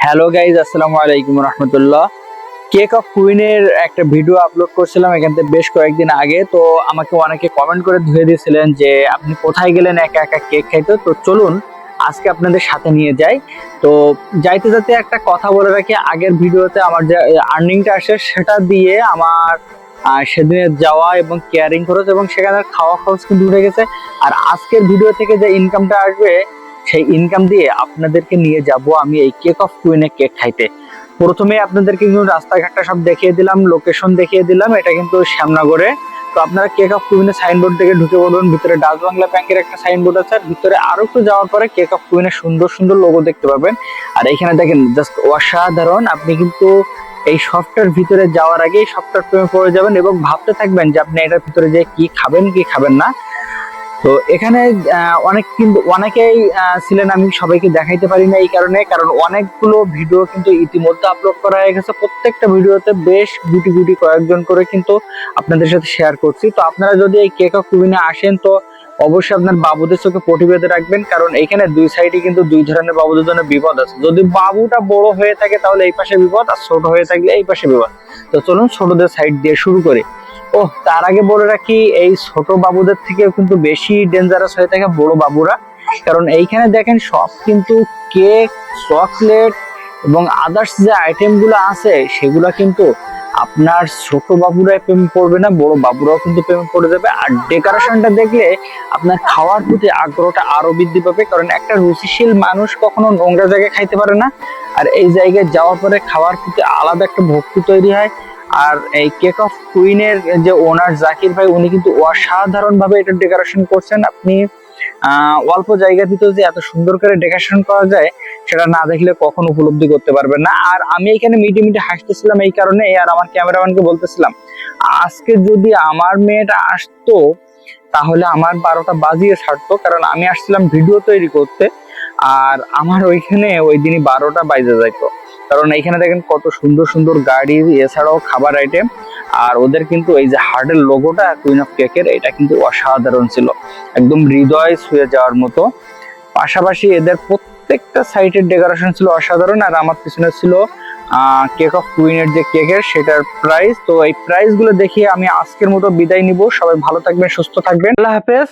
Hello guys, আসসালামু আলাইকুম রহমতুল্লাহ। Cake of কুইনের একটা ভিডিও আপলোড করছিলাম এখান থেকে বেশ কয়েকদিন আগে। তো আমাকে অনেকে কমেন্ট করে ধুয়ে দিয়েছিলেন যে আপনি কোথায় গেলেন একা একা কেক খাইতে। তো চলুন আজকে আপনাদের সাথে নিয়ে যাই। তো যাইতে যাতে একটা কথা বলে রাখি, আগের ভিডিওতে আমার যে আর্নিংটা আসে সেটা দিয়ে আমার সেদিনের যাওয়া এবং কেয়ারিং খরচ এবং সেখানে খাওয়া খরচ কিন্তু উঠে গেছে। আর আজকের ভিডিও থেকে যে ইনকামটা আসবে সেই ইনকাম দিয়ে আপনাদেরকে নিয়ে যাব আমি এই কেক অফ কুইনে কেক খাইতে। প্রথমে আপনাদেরকে কিন্তু রাস্তাঘাটটা সব দেখিয়ে দিলাম, লোকেশন দেখিয়ে দিলাম। এটা কিন্তু শ্যামনগরে। তো আপনারা কেক অফ কুইনের সাইনবোর্ড থেকে ঢুকে পড়বেন। ভিতরে ডাচ বাংলা ব্যাংকের একটা সাইনবোর্ড আছে, আর ভিতরে আরো একটু যাওয়ার পরে কেক অফ কুইনের সুন্দর সুন্দর লোগো দেখতে পাবেন। আর এখানে দেখেন জাস্ট অসাধারণ। আপনি কিন্তু এই শপটার ভিতরে যাওয়ার আগে শপটার প্রেমে পড়ে যাবেন এবং ভাবতে থাকবেন যে আপনি এটার ভিতরে যে কি খাবেন কি খাবেন না। তো এখানে অনেকেই ছিলেন, আমি সবাইকে দেখাইতে পারি না এই কারণে, কারণ অনেকগুলো ভিডিও কিন্তু ইতিমধ্যে আপলোড করা হয়ে গেছে। প্রত্যেকটা ভিডিওতে বেশ গুটি গুটি কয়েকজন করে কিন্তু আপনাদের সাথে শেয়ার করছি। তো আপনারা যদি এই কেক অফ কুইনে আসেন তো অবশ্যই আপনার বাবুদের চোখে পটি বেঁধে রাখবেন, কারণ এখানে দুই সাইডে কিন্তু দুই ধরনের বাবুদের জন্য বিপদ আছে। যদি বাবুটা বড় হয়ে থাকে তাহলে এই পাশে বিপদ, আর ছোট হয়ে থাকলে এই পাশে বিপদ। তো চলুন ছোটদের সাইড দিয়ে শুরু করি। ও তার আগে বলে রাখি, এই ছোট বাবুদের থেকেও কিন্তু বেশি ডেঞ্জারাস হয়ে থাকে বড় বাবুরা। কারণ এইখানে দেখেন সব কিন্তু কেক, চকলেট এবং আদার্স যে আইটেম গুলো আছে সেগুলা কিন্তু আপনার ছোট বাবুরাই প্রেমে পড়বে না, বড় বাবুরাও কিন্তু প্রেমে পড়ে যাবে। আর ডেকোরেশনটা দেখলে আপনার খাওয়ার প্রতি আগ্রহটা আরো বৃদ্ধি পাবে, কারণ একটা রুচিশীল মানুষ কখনো নোংরা জায়গায় খাইতে পারে না। আর এই জায়গায় যাওয়ার পরে খাওয়ার প্রতি আলাদা একটা ভক্তি তৈরি হয়। আর এই কেক অফ কুইনের যে ওনার জাকির ভাই, উনি কিন্তু অসাধারণ ভাবে এটা ডেকোরেশন করছেন। আপনি অল্প জায়গার ভিতরে যে এত সুন্দর করে ডেকোরেশন করা যায় সেটা না দেখলে কখনো উপলব্ধি করতে পারবেন না। আর আমি এখানে মিটে মিটে হাসতেছিলাম এই কারণে, আর আমার ক্যামেরাম্যানকে বলতেছিলাম আজকে যদি আমার মেয়েটা আসতো তাহলে আমার 12টা বাজিয়ে ছাড়তো, কারণ আমি আসছিলাম ভিডিও তৈরি করতে। আর আমার ওইখানে ওই দিনই 12টা বাজে যাইতো, কারণ এইখানে দেখেন কত সুন্দর সুন্দর গাড়ি, এছাড়াও খাবার আইটেম। আর ওদের কিন্তু এই যে হার্টের লোগোটা কুইন অফ কেকের, এটা কিন্তু অসাধারণ ছিল, একদম হৃদয় ছুঁয়ে যাওয়ার মতো। পাশাপাশি এদের প্রত্যেকটা সাইটের ডেকোরেশন ছিল অসাধারণ। আর আমার পিছনে ছিল কেক অফ কুইনের যে কেকের সেটার প্রাইস। তো এই প্রাইস গুলো দেখিয়ে আমি আজকের মতো বিদায় নিব। সবাই ভালো থাকবেন, সুস্থ থাকবেন, আল্লাহ হাফেজ।